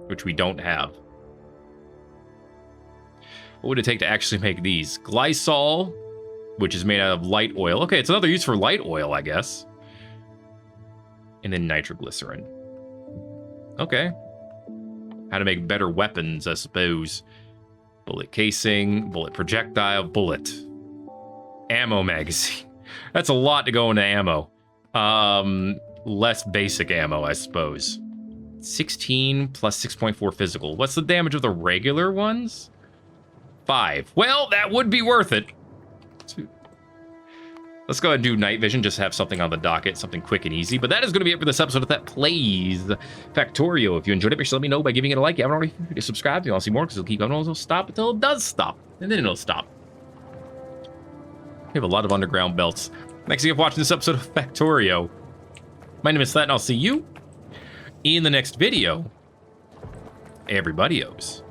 which we don't have. What would it take to actually make these? Glycol, which is made out of light oil. Okay, it's another use for light oil, I guess. And then nitroglycerin. Okay. How to make better weapons, I suppose. Bullet casing, bullet projectile, bullet. Ammo magazine. That's a lot to go into ammo. Less basic ammo, I suppose. 16 plus 6.4 physical. What's the damage of the regular ones? 5. Well, that would be worth it. Let's go ahead and do night vision, just have something on the docket, something quick and easy. But that is going to be it for this episode of Thet Plays Factorio. If you enjoyed it, make sure to let me know by giving it a like. If you haven't already, feel free to subscribe if you want to see more, because it'll keep going. It'll stop until it does stop, and then it'll stop. We have a lot of underground belts. Thanks again for watching this episode of Factorio. My name is Thet, and I'll see you in the next video. Everybody-os.